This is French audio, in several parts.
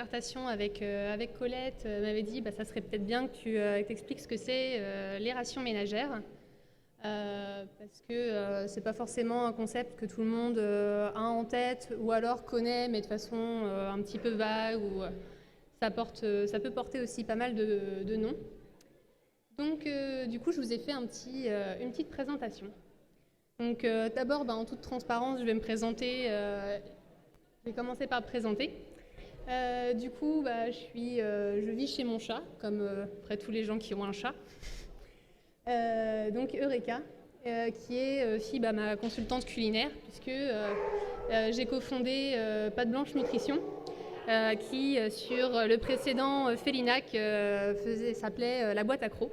concertation avec Colette, m'avait dit ça serait peut-être bien que tu t'expliques ce que c'est les rations ménagères. Parce que c'est pas forcément un concept que tout le monde a en tête ou alors connaît, mais de façon un petit peu vague, ou ça peut porter aussi pas mal de noms. Donc du coup, je vous ai fait une petite présentation. Donc d'abord, en toute transparence, je vais me présenter. Je vais commencer par me présenter. Du coup, je vis chez mon chat, comme près tous les gens qui ont un chat. Donc Eureka, qui est aussi ma consultante culinaire, puisque j'ai cofondé Pâte Blanche Nutrition, qui sur le précédent Félinac s'appelait La Boîte à Crocs.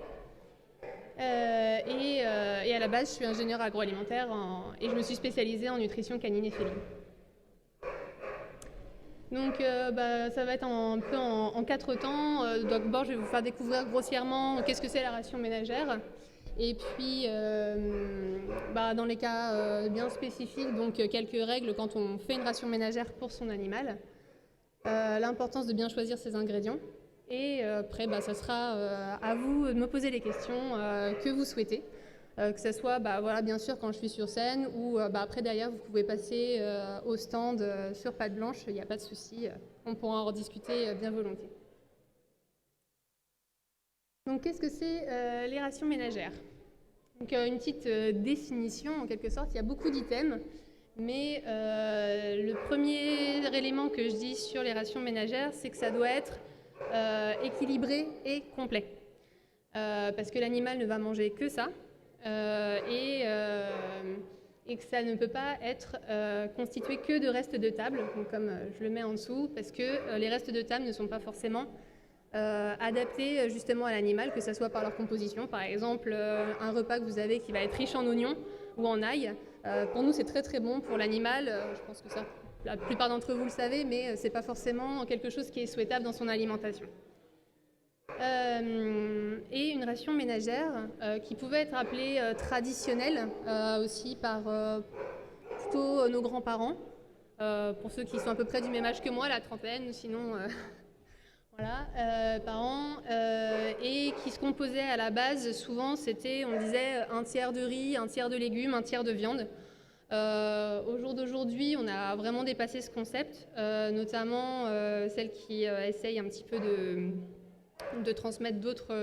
Et à la base, je suis ingénieure agroalimentaire et je me suis spécialisée en nutrition canine et féline. Donc ça va être un peu en 4 temps. D'abord, je vais vous faire découvrir grossièrement qu'est-ce que c'est la ration ménagère. Et puis, dans les cas bien spécifiques, donc quelques règles quand on fait une ration ménagère pour son animal. L'importance de bien choisir ses ingrédients. Et après, ça sera à vous de me poser les questions que vous souhaitez. Que ce soit bien sûr quand je suis sur scène ou après derrière vous pouvez passer au stand sur Pâte Blanche, il n'y a pas de souci, on pourra en rediscuter bien volontiers. Donc qu'est-ce que c'est les rations ménagères? Donc une petite définition en quelque sorte, il y a beaucoup d'items, mais le premier élément que je dis sur les rations ménagères, c'est que ça doit être équilibré et complet. Parce que l'animal ne va manger que ça. Et que ça ne peut pas être constitué que de restes de table, donc comme je le mets en dessous, parce que les restes de table ne sont pas forcément adaptés justement à l'animal, que ce soit par leur composition. Par exemple, un repas que vous avez qui va être riche en oignons ou en ail, pour nous c'est très très bon, pour l'animal, je pense que ça, la plupart d'entre vous le savez, mais c'est pas forcément quelque chose qui est souhaitable dans son alimentation. Et une ration ménagère qui pouvait être appelée traditionnelle aussi par plutôt nos grands-parents, pour ceux qui sont à peu près du même âge que moi, la trentaine, sinon parents, et qui se composait à la base, souvent c'était, on disait, un tiers de riz, un tiers de légumes, un tiers de viande. Au jour d'aujourd'hui, on a vraiment dépassé ce concept, notamment celle qui essaye un petit peu de transmettre d'autres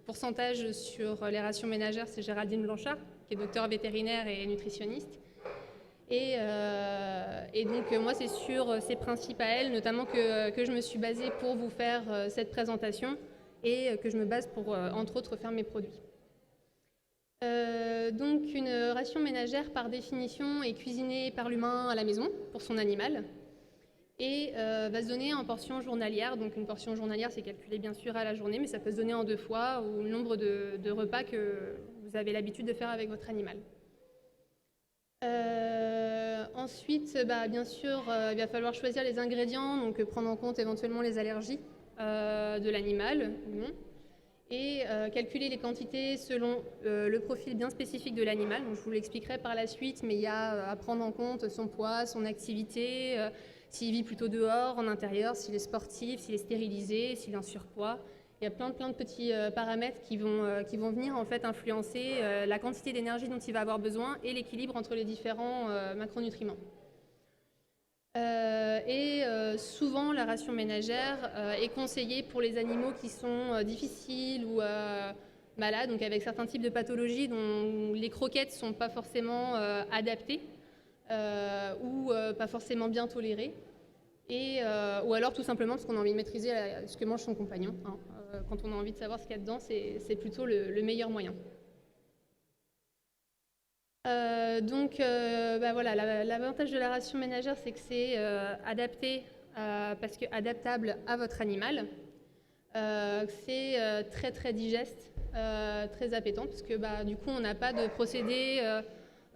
pourcentages sur les rations ménagères, c'est Géraldine Blanchard, qui est docteur vétérinaire et nutritionniste. Et donc moi, c'est sur ces principes à elle, notamment que je me suis basée pour vous faire cette présentation et que je me base pour, entre autres, faire mes produits. Donc une ration ménagère, par définition, est cuisinée par l'humain à la maison pour son animal. Et va se donner en portions journalières. Donc une portion journalière, c'est calculé bien sûr à la journée, mais ça peut se donner en 2 fois ou le nombre de repas que vous avez l'habitude de faire avec votre animal. Ensuite, bien sûr, il va falloir choisir les ingrédients, donc prendre en compte éventuellement les allergies de l'animal, et calculer les quantités selon le profil bien spécifique de l'animal. Donc je vous l'expliquerai par la suite, mais il y a à prendre en compte son poids, son activité, s'il vit plutôt dehors, en intérieur, s'il est sportif, s'il est stérilisé, s'il est en surpoids. Il y a plein de petits paramètres qui vont venir en fait influencer la quantité d'énergie dont il va avoir besoin et l'équilibre entre les différents macronutriments. Souvent, la ration ménagère est conseillée pour les animaux qui sont difficiles ou malades, donc avec certains types de pathologies dont les croquettes ne sont pas forcément adaptées ou pas forcément bien tolérées, ou alors tout simplement parce qu'on a envie de maîtriser ce que mange son compagnon. Quand on a envie de savoir ce qu'il y a dedans, c'est plutôt le meilleur moyen. L'avantage de la ration ménagère, c'est que c'est adapté, parce que adaptable à votre animal. C'est très très digeste, très appétant, parce que du coup on n'a pas de procédé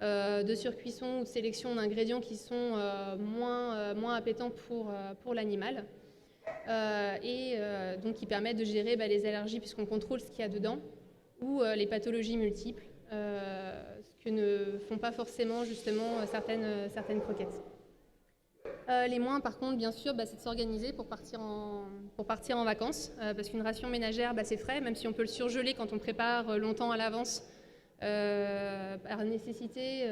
de surcuisson ou de sélection d'ingrédients qui sont moins appétants pour l'animal. Donc qui permettent de gérer les allergies puisqu'on contrôle ce qu'il y a dedans, ou les pathologies multiples, ce que ne font pas forcément justement certaines croquettes. Les moins, par contre, bien sûr, c'est de s'organiser pour partir en vacances, parce qu'une ration ménagère, c'est frais, même si on peut le surgeler quand on prépare longtemps à l'avance, par nécessité.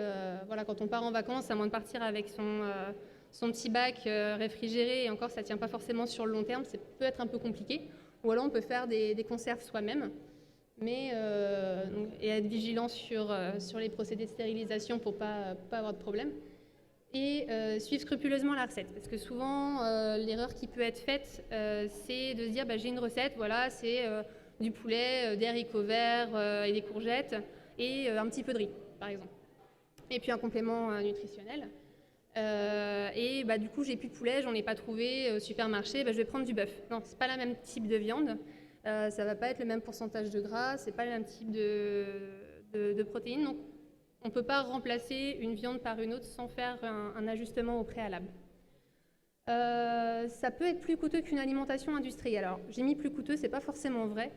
Voilà, quand on part en vacances, à moins de partir avec son petit bac réfrigéré, et encore, ça ne tient pas forcément sur le long terme, ça peut être un peu compliqué. Ou alors, on peut faire des conserves soi-même, et être vigilant sur les procédés de stérilisation pour pas avoir de problème. Et suivre scrupuleusement la recette. Parce que souvent, l'erreur qui peut être faite, c'est de se dire j'ai une recette, voilà, c'est du poulet, des haricots verts et des courgettes, et un petit peu de riz, par exemple. Et puis un complément nutritionnel. Et du coup, j'ai plus de poulet, j'en ai pas trouvé au supermarché, je vais prendre du bœuf. Non, c'est pas le même type de viande, ça va pas être le même pourcentage de gras, c'est pas le même type de protéines. Donc, on ne peut pas remplacer une viande par une autre sans faire un ajustement au préalable. Ça peut être plus coûteux qu'une alimentation industrielle. Alors, j'ai mis plus coûteux, c'est pas forcément vrai.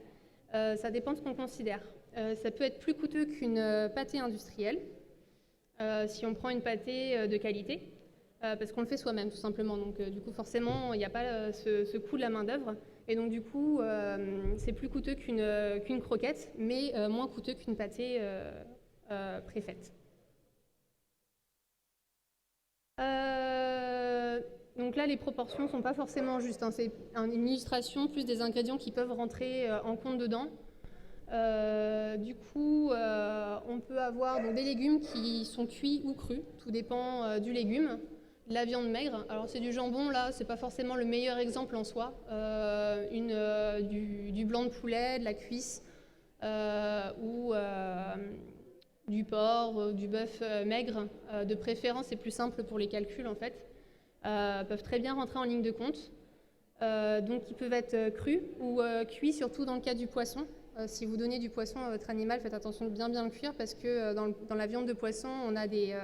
Ça dépend de ce qu'on considère. Ça peut être plus coûteux qu'une pâtée industrielle, si on prend une pâtée de qualité, parce qu'on le fait soi-même, tout simplement. Donc, du coup, forcément, il n'y a pas ce coût de la main-d'œuvre. Et donc, du coup, c'est plus coûteux qu'une croquette, mais moins coûteux qu'une pâtée préfaite. Donc là, les proportions ne sont pas forcément justes. C'est une illustration plus des ingrédients qui peuvent rentrer en compte dedans. Du coup, on peut avoir des légumes qui sont cuits ou crus, tout dépend du légume. De la viande maigre, alors c'est du jambon, là, c'est pas forcément le meilleur exemple en soi. Du blanc de poulet, de la cuisse, ou du porc, du bœuf maigre, de préférence, c'est plus simple pour les calculs en fait, peuvent très bien rentrer en ligne de compte. Donc ils peuvent être crus ou cuits, surtout dans le cas du poisson. Si vous donnez du poisson à votre animal, faites attention de bien le cuire, parce que dans la viande de poisson, on a des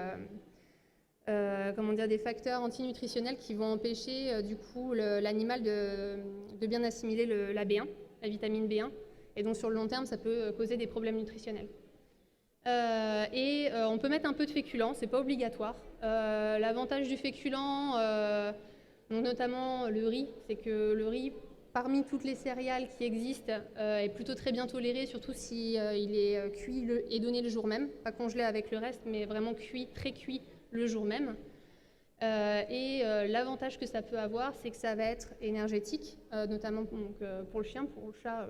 facteurs antinutritionnels qui vont empêcher du coup l'animal de bien assimiler la B1, la vitamine B1, et donc sur le long terme, ça peut causer des problèmes nutritionnels. On peut mettre un peu de féculent, c'est pas obligatoire. L'avantage du féculent, donc notamment le riz, c'est que le riz, parmi toutes les céréales qui existent, est plutôt très bien toléré, surtout si il est cuit et donné le jour même, pas congelé avec le reste, mais vraiment cuit, très cuit le jour même. L'avantage que ça peut avoir, c'est que ça va être énergétique, notamment pour le chien. Pour le chat,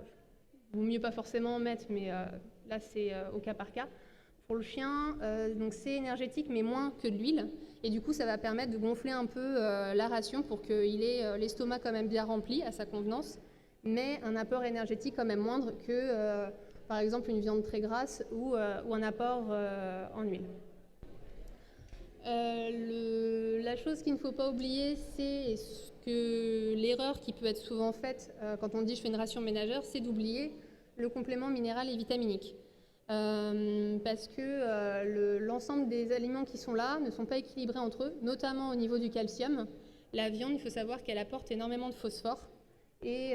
vaut mieux pas forcément en mettre, mais là c'est au cas par cas. Pour le chien, donc c'est énergétique, mais moins que de l'huile. Et du coup, ça va permettre de gonfler un peu la ration pour qu'il ait l'estomac quand même bien rempli à sa convenance, mais un apport énergétique quand même moindre que, par exemple, une viande très grasse ou un apport en huile. La chose qu'il ne faut pas oublier, c'est que l'erreur qui peut être souvent faite quand on dit je fais une ration ménagère, c'est d'oublier le complément minéral et vitaminique. Parce que l'ensemble des aliments qui sont là ne sont pas équilibrés entre eux, notamment au niveau du calcium. La viande, il faut savoir qu'elle apporte énormément de phosphore, et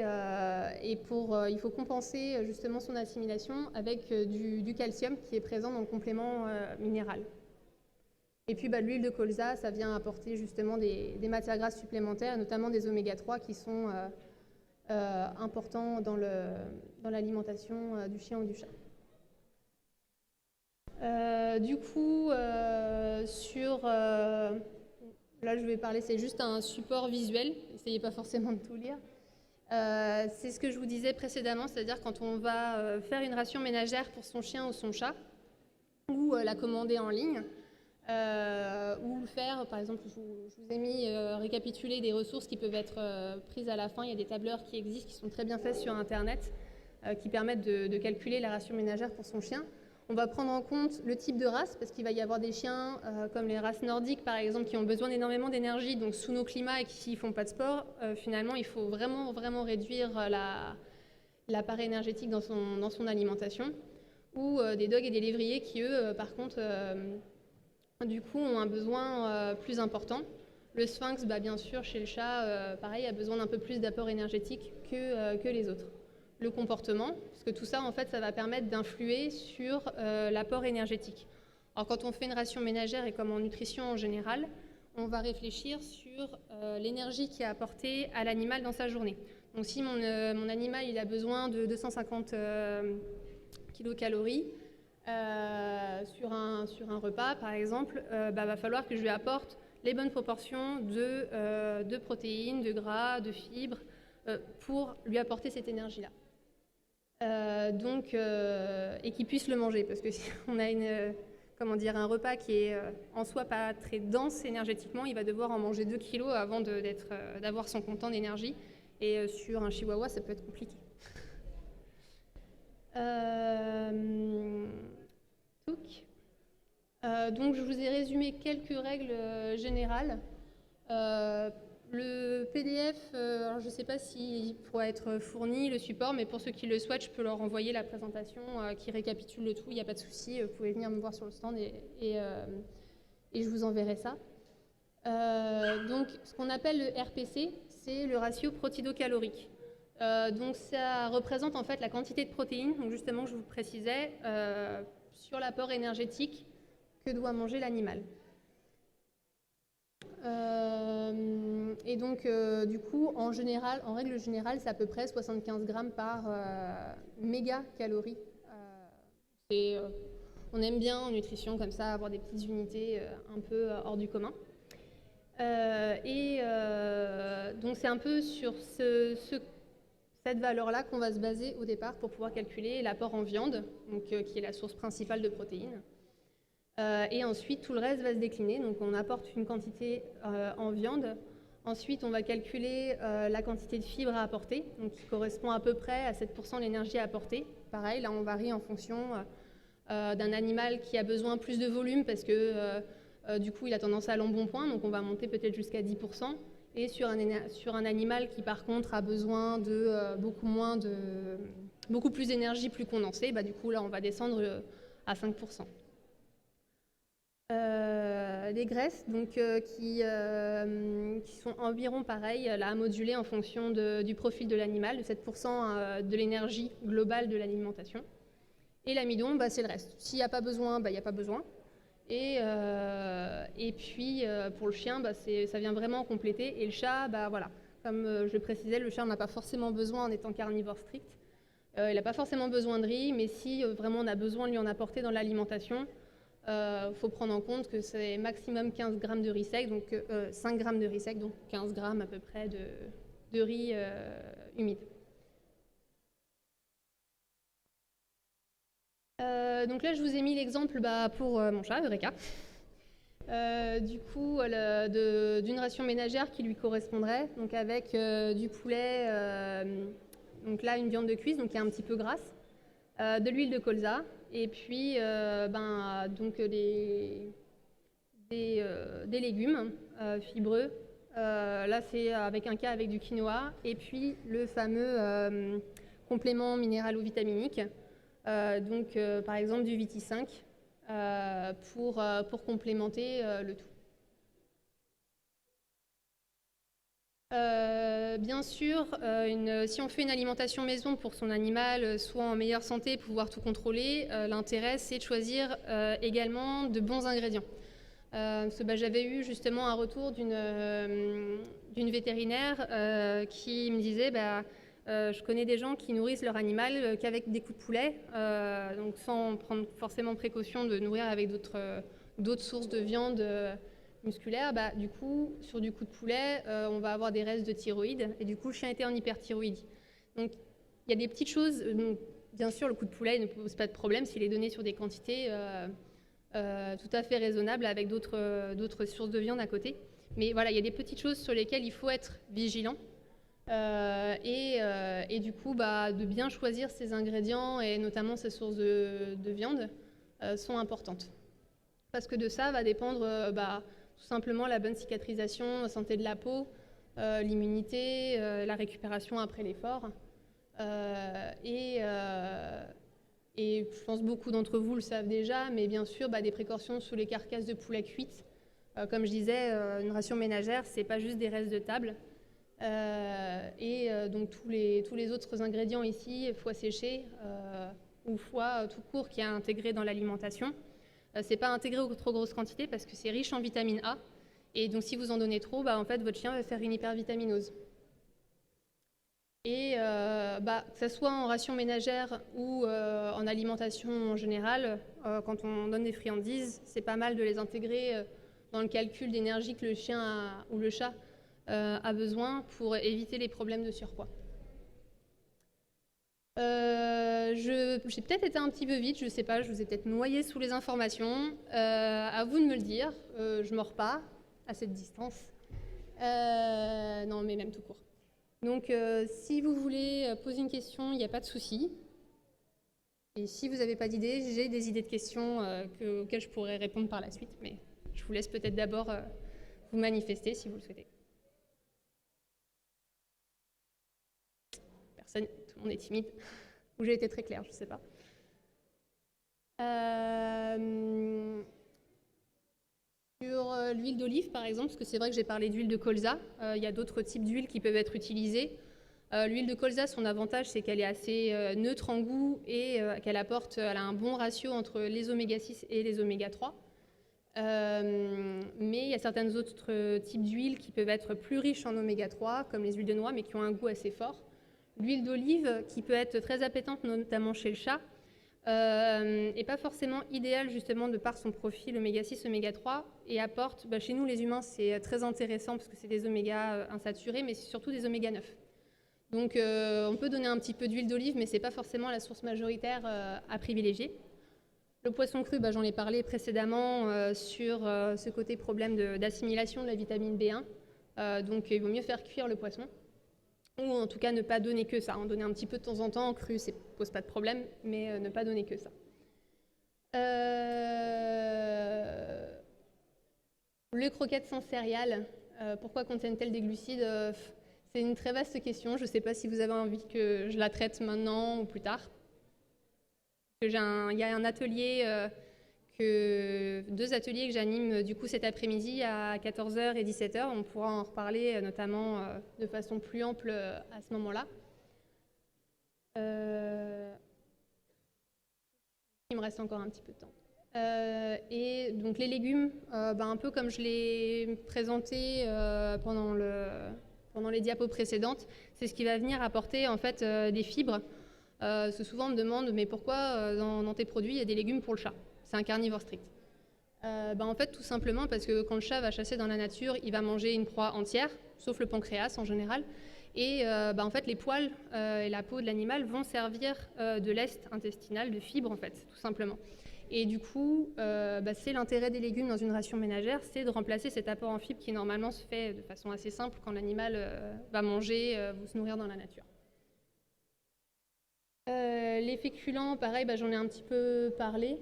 il faut compenser justement son assimilation avec du calcium qui est présent dans le complément minéral. Et puis l'huile de colza, ça vient apporter justement des matières grasses supplémentaires, notamment des oméga 3 qui sont importants dans l'alimentation du chien ou du chat. Du coup, là je vais parler, c'est juste un support visuel, n'essayez pas forcément de tout lire. C'est ce que je vous disais précédemment, c'est-à-dire quand on va faire une ration ménagère pour son chien ou son chat, ou la commander en ligne, ou le faire, par exemple, je vous ai mis récapituler des ressources qui peuvent être prises à la fin. Il y a des tableurs qui existent, qui sont très bien faits sur Internet, qui permettent de calculer la ration ménagère pour son chien. On va prendre en compte le type de race, parce qu'il va y avoir des chiens comme les races nordiques, par exemple, qui ont besoin d'énormément d'énergie, donc sous nos climats, et qui ne font pas de sport. Finalement, il faut vraiment, vraiment réduire la part énergétique dans son alimentation. Ou des dogs et des lévriers qui, eux, par contre, du coup, ont un besoin plus important. Le sphinx, bien sûr, chez le chat, pareil, a besoin d'un peu plus d'apport énergétique que les autres. Le comportement, parce que tout ça, en fait, ça va permettre d'influer sur l'apport énergétique. Alors, quand on fait une ration ménagère, et comme en nutrition en général, on va réfléchir sur l'énergie qui est apportée à l'animal dans sa journée. Donc si mon animal il a besoin de 250 kilocalories sur un repas, par exemple, va falloir que je lui apporte les bonnes proportions de protéines, de gras, de fibres, pour lui apporter cette énergie-là. Et qu'il puisse le manger, parce que si on a un repas qui est en soi pas très dense énergétiquement, il va devoir en manger 2 kilos avant d'avoir son content d'énergie. Et sur un chihuahua, ça peut être compliqué. Donc je vous ai résumé quelques règles générales. Le PDF, alors je ne sais pas s'il pourra être fourni, le support, mais pour ceux qui le souhaitent, je peux leur envoyer la présentation qui récapitule le tout, il n'y a pas de souci, vous pouvez venir me voir sur le stand et je vous enverrai ça. Donc ce qu'on appelle le RPC, c'est le ratio protido-calorique. Donc ça représente en fait la quantité de protéines, donc justement que je vous précisais, sur l'apport énergétique que doit manger l'animal. Et donc du coup, en règle générale, c'est à peu près 75 grammes par mégacalorie. On aime bien en nutrition comme ça avoir des petites unités un peu hors du commun. Donc c'est un peu sur cette valeur-là qu'on va se baser au départ pour pouvoir calculer l'apport en viande, donc, qui est la source principale de protéines. Et ensuite, tout le reste va se décliner. Donc on apporte une quantité en viande. Ensuite, on va calculer la quantité de fibres à apporter, donc qui correspond à peu près à 7% de l'énergie à apporter. Pareil, là on varie en fonction d'un animal qui a besoin plus de volume parce que du coup il a tendance à aller en l'embonpoint, donc on va monter peut-être jusqu'à 10%. Et sur un animal qui par contre a besoin de beaucoup plus d'énergie plus condensée, du coup là on va descendre à 5%. Les graisses donc, qui sont environ pareil, là, à moduler en fonction du profil de l'animal, de 7% de l'énergie globale de l'alimentation. Et l'amidon, c'est le reste. S'il n'y a pas besoin, il n'y a pas besoin. Et puis pour le chien, ça vient vraiment compléter. Et le chat, voilà, comme je le précisais, le chat n'a pas forcément besoin en étant carnivore strict. Il n'a pas forcément besoin de riz, mais si vraiment on a besoin de lui en apporter dans l'alimentation, faut prendre en compte que c'est maximum 15 grammes de riz sec, donc 5 grammes de riz sec, donc 15 grammes à peu près de riz humide. Donc là, je vous ai mis l'exemple pour mon chat, Eureka. Du coup, d'une ration ménagère qui lui correspondrait, donc avec du poulet, donc là une viande de cuisse, donc qui est un petit peu grasse, de l'huile de colza, et puis donc des légumes fibreux. Là, c'est avec un cas avec du quinoa, et puis le fameux complément minéralo-vitaminique. Donc par exemple du Viti5 pour complémenter le tout. Bien sûr, si on fait une alimentation maison pour son animal, soit en meilleure santé, pouvoir tout contrôler, l'intérêt c'est de choisir également de bons ingrédients. Parce que j'avais eu justement un retour d'une vétérinaire qui me disait je connais des gens qui nourrissent leur animal qu'avec des coups de poulet, donc sans prendre forcément précaution de nourrir avec d'autres sources de viande musculaire. Du coup, sur du coup de poulet, on va avoir des restes de thyroïde, et du coup, le chien était en hyperthyroïdie. Donc, il y a des petites choses. Donc, bien sûr, le coup de poulet ne pose pas de problème s'il est donné sur des quantités tout à fait raisonnables avec d'autres sources de viande à côté. Mais voilà, il y a des petites choses sur lesquelles il faut être vigilant. Et du coup, de bien choisir ces ingrédients et notamment ces sources de viande sont importantes. Parce que de ça va dépendre tout simplement la bonne cicatrisation, la santé de la peau, l'immunité, la récupération après l'effort. Et je pense que beaucoup d'entre vous le savent déjà, mais bien sûr, des précautions sur les carcasses de poulet cuites. Comme je disais, une ration ménagère, c'est pas juste des restes de table. Donc tous les autres ingrédients ici, foie séché ou foie tout court qui est intégré dans l'alimentation, c'est pas intégré aux trop grosses quantités parce que c'est riche en vitamine A Et donc si vous en donnez trop, en fait votre chien va faire une hypervitaminose. Et que ce soit en ration ménagère ou en alimentation en général, quand on donne des friandises, c'est pas mal de les intégrer dans le calcul d'énergie que le chien ou le chat a besoin pour éviter les problèmes de surpoids. J'ai peut-être été un petit peu vite, je sais pas, je vous ai peut-être noyé sous les informations. À vous de me le dire, je mords pas à cette distance. Non, mais même tout court. Donc, si vous voulez poser une question, il n'y a pas de souci. Et si vous n'avez pas d'idées, j'ai des idées de questions auxquelles je pourrais répondre par la suite, mais je vous laisse peut-être d'abord vous manifester si vous le souhaitez. Personne, tout le monde est timide. Ou j'ai été très claire, je ne sais pas. Sur l'huile d'olive, par exemple, parce que c'est vrai que j'ai parlé d'huile de colza, il y a d'autres types d'huiles qui peuvent être utilisées. L'huile de colza, son avantage, c'est qu'elle est assez neutre en goût et qu'elle elle a un bon ratio entre les oméga 6 et les oméga 3. Mais il y a certains autres types d'huiles qui peuvent être plus riches en oméga 3, comme les huiles de noix, mais qui ont un goût assez fort. L'huile d'olive, qui peut être très appétante, notamment chez le chat, n'est pas forcément idéale justement de par son profil oméga 6, oméga 3 et apporte, chez nous les humains c'est très intéressant parce que c'est des oméga insaturés, mais c'est surtout des oméga 9. Donc on peut donner un petit peu d'huile d'olive, mais c'est pas forcément la source majoritaire à privilégier. Le poisson cru, j'en ai parlé précédemment sur ce côté problème d'assimilation de la vitamine B1, donc il vaut mieux faire cuire le poisson. Ou en tout cas ne pas donner que ça, en donner un petit peu de temps en temps, en cru, ça ne pose pas de problème, mais ne pas donner que ça. Les croquettes sans céréales, pourquoi contiennent-elles des glucides? C'est une très vaste question, je ne sais pas si vous avez envie que je la traite maintenant ou plus tard. Il y a un atelier, deux ateliers que j'anime du coup cet après-midi à 14h et 17h. On pourra en reparler notamment de façon plus ample à ce moment-là. Il me reste encore un petit peu de temps. Et donc les légumes, un peu comme je l'ai présenté pendant les diapos précédentes, c'est ce qui va venir apporter en fait des fibres. Souvent on me demande mais pourquoi dans tes produits il y a des légumes pour le chat? C'est un carnivore strict. En fait tout simplement parce que quand le chat va chasser dans la nature, il va manger une proie entière, sauf le pancréas en général. Et en fait les poils et la peau de l'animal vont servir de lest intestinal, de fibres en fait, tout simplement. Et du coup, c'est l'intérêt des légumes dans une ration ménagère, c'est de remplacer cet apport en fibres qui normalement se fait de façon assez simple quand l'animal va manger ou se nourrir dans la nature. Les féculents, pareil, j'en ai un petit peu parlé.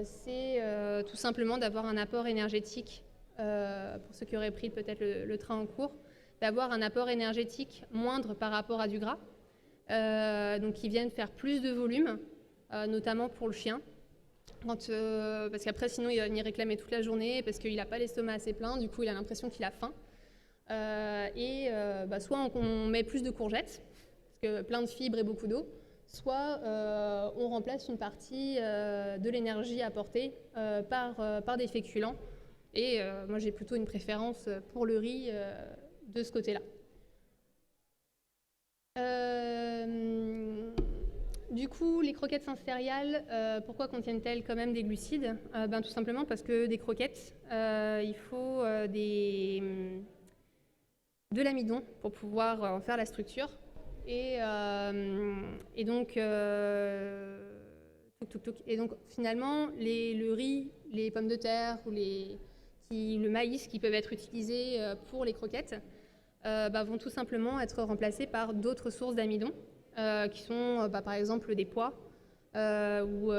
C'est tout simplement d'avoir un apport énergétique, pour ceux qui auraient pris peut-être le train en cours, d'avoir un apport énergétique moindre par rapport à du gras, donc qui viennent faire plus de volume, notamment pour le chien. Parce qu'après sinon il va venir réclamer toute la journée parce qu'il n'a pas l'estomac assez plein, du coup il a l'impression qu'il a faim. Soit on met plus de courgettes, parce que plein de fibres et beaucoup d'eau, soit on remplace une partie de l'énergie apportée par des féculents. Et moi j'ai plutôt une préférence pour le riz de ce côté-là. Du coup, les croquettes sans céréales, pourquoi contiennent-elles quand même des glucides? Tout simplement parce que des croquettes, il faut de l'amidon pour pouvoir en faire la structure. Et donc finalement, le riz, les pommes de terre ou le maïs qui peuvent être utilisés pour les croquettes vont tout simplement être remplacés par d'autres sources d'amidon. Qui sont par exemple des pois ou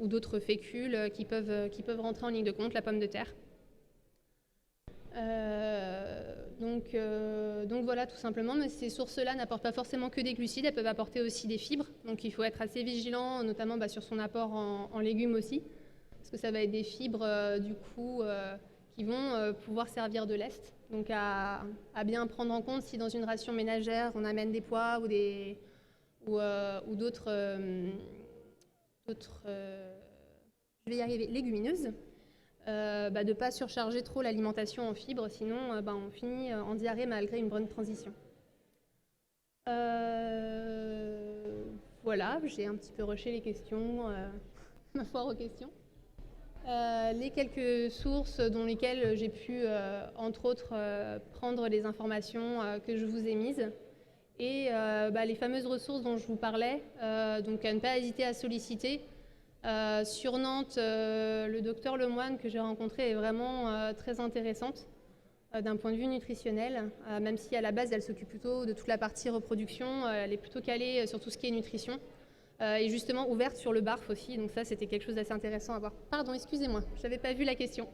d'autres fécules qui peuvent rentrer en ligne de compte, la pomme de terre. Donc voilà tout simplement, mais ces sources-là n'apportent pas forcément que des glucides, elles peuvent apporter aussi des fibres, donc il faut être assez vigilant notamment sur son apport en légumes aussi, parce que ça va être des fibres du coup qui vont pouvoir servir de lest, donc à bien prendre en compte si dans une ration ménagère on amène des pois ou d'autres légumineuses. de ne pas surcharger trop l'alimentation en fibres, sinon on finit en diarrhée malgré une bonne transition. Voilà, j'ai un petit peu rushé les questions, ma foire aux questions. Les quelques sources dans lesquelles j'ai pu, entre autres, prendre les informations que je vous ai mises. Et les fameuses ressources dont je vous parlais, donc à ne pas hésiter à solliciter. Sur Nantes, le docteur Lemoine que j'ai rencontré est vraiment très intéressante d'un point de vue nutritionnel, même si à la base elle s'occupe plutôt de toute la partie reproduction, elle est plutôt calée sur tout ce qui est nutrition. Et justement ouverte sur le BARF aussi, donc ça c'était quelque chose d'assez intéressant à voir. Pardon, excusez-moi, je n'avais pas vu la question.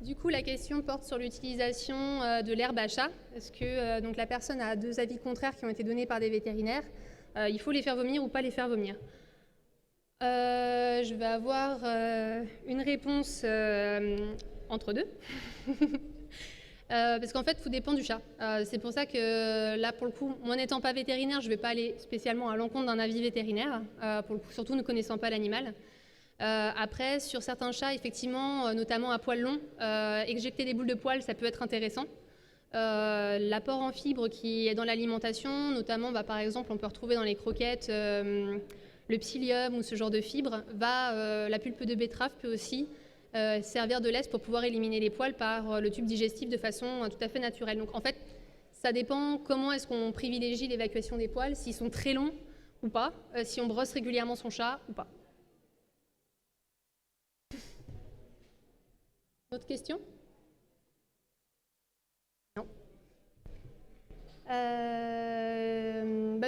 Du coup, la question porte sur l'utilisation de l'herbe à chat, parce que donc la personne a deux avis contraires qui ont été donnés par des vétérinaires. Il faut les faire vomir ou pas les faire vomir. Je vais avoir une réponse entre deux. Parce qu'en fait, tout dépend du chat. C'est pour ça que là, pour le coup, moi n'étant pas vétérinaire, je ne vais pas aller spécialement à l'encontre d'un avis vétérinaire, pour le coup, surtout ne connaissant pas l'animal. Après, sur certains chats, effectivement, notamment à poils longs, éjecter des boules de poils, ça peut être intéressant. L'apport en fibres qui est dans l'alimentation, notamment, par exemple, on peut retrouver dans les croquettes le psyllium ou ce genre de fibres. La pulpe de betterave peut aussi servir de lest pour pouvoir éliminer les poils par le tube digestif de façon tout à fait naturelle. Donc en fait, ça dépend comment est-ce qu'on privilégie l'évacuation des poils, s'ils sont très longs ou pas, si on brosse régulièrement son chat ou pas. Autre question? Non.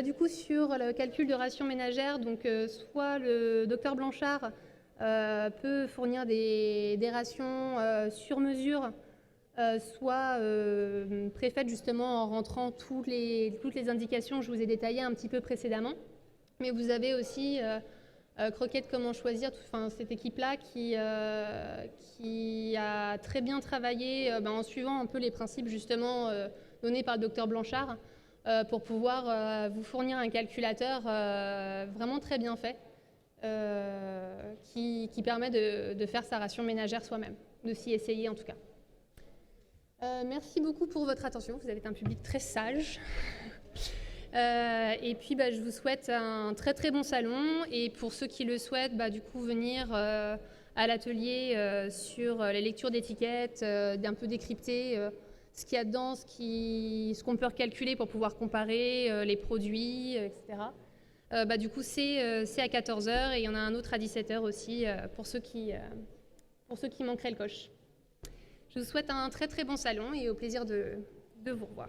Du coup, sur le calcul de ration ménagère, donc soit le docteur Blanchard peut fournir des rations sur mesure, soit préfaites justement en rentrant toutes les indications que je vous ai détaillées un petit peu précédemment. Mais vous avez aussi Croquettes Comment Choisir, cette équipe-là qui a très bien travaillé en suivant un peu les principes justement donnés par le docteur Blanchard pour pouvoir vous fournir un calculateur vraiment très bien fait qui permet de faire sa ration ménagère soi-même, de s'y essayer en tout cas. Merci beaucoup pour votre attention, vous êtes un public très sage. Et puis je vous souhaite un très très bon salon, et pour ceux qui le souhaitent, du coup venir à l'atelier sur les lectures d'étiquettes, d'un peu décrypter ce qu'il y a dedans, ce qu'on peut recalculer pour pouvoir comparer les produits, etc. Du coup c'est à 14h et il y en a un autre à 17h aussi pour ceux qui manqueraient le coche. Je vous souhaite un très très bon salon et au plaisir de vous revoir.